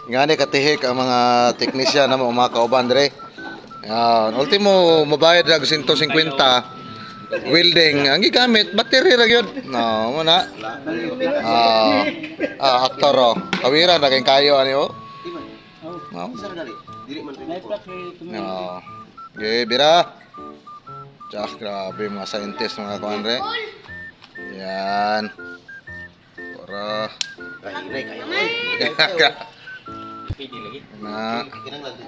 Ngani katihik ang mga teknisyan na mga kauban dire. Yan, ultimo mabayad dag 150 welding ang gigamit battery ra gyud. No, mo na. Aktor oh. Kawira na kay kayo ani oh. No. No. Okay, bira. Grabe mga scientist mga kuandre. Yan. Para na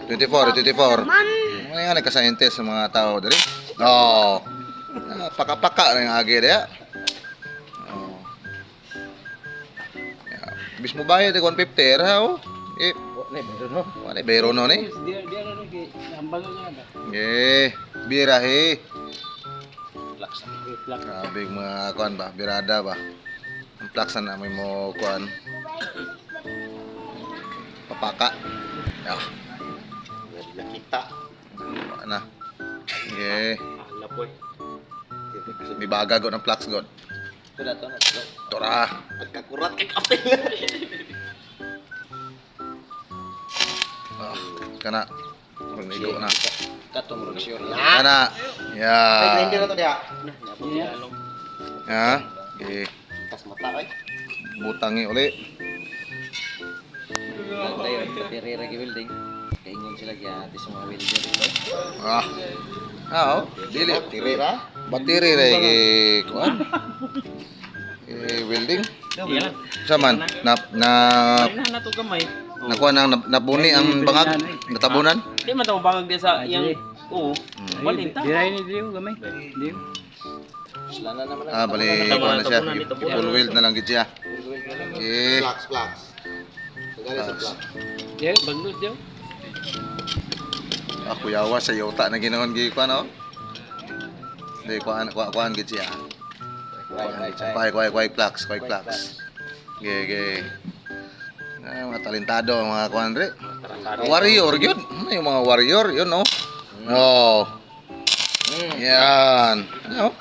24. Ano nga nagka-scientist sa mga tao dali? Oh. Paka-paka na yung agi daya. Oh. Bis mo bayad 150 ra oh. Wala bero no ni. Bira he. Grabe mga kuan ba, birada ba. Ang plaksan na may mo kuan. Papaka. Nakita. Na. May baga god ng plax god. Tora. Pagkakurat kay kapten. Kana. Magnigo na. Katong reaksyon. Kana. Ya. Hindi na to dia. Ya. Okay. Tas mata kay. Butangi uli. Dayon katiri ra welding. Kaingon sila kaya atis mga welder ito. Oh. Dili. Tirira. Battery ra kuan. Welding. Saman na Na to gamay. nakuha nang nabuni ang bangag natabunan. Di man to bangag dia sa yang walin ta. Diray ni Dio gamay. Dio. Slana naman. Bali kuha na siya. Full weld na lang gid siya. Okay. Flax. Sagari sa flax. Dio bagus Dio. Ako yawa sa yota na ginaon gi kuan oh. Di kuan gid siya. Kuy flax. Ge. Ay, mga talentado mga kuan re. Warrior gyud. Ano yung mga warrior yun no. Oh. Yan. Ano?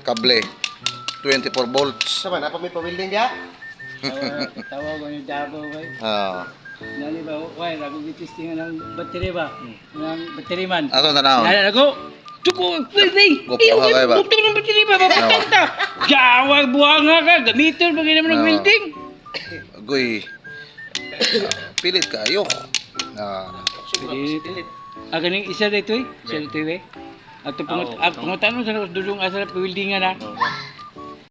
Kable. 24 volts. Sama na pa may pa-welding dia. Tawag ko ni Dabo bay. Nani ba why lagu testing ng battery ba? Ng battery man. Ato tanaw. Nana ako. Tuko welding. Gopo ka ba? Bukto ng battery ba papatenta. Gawag buhanga ka gamiton pag naman ng welding. Agoy. Pilit kayo. Pilit. Aganing isa dito eh. Isa dito eh. At pangutan mo sa dulong asa welding na.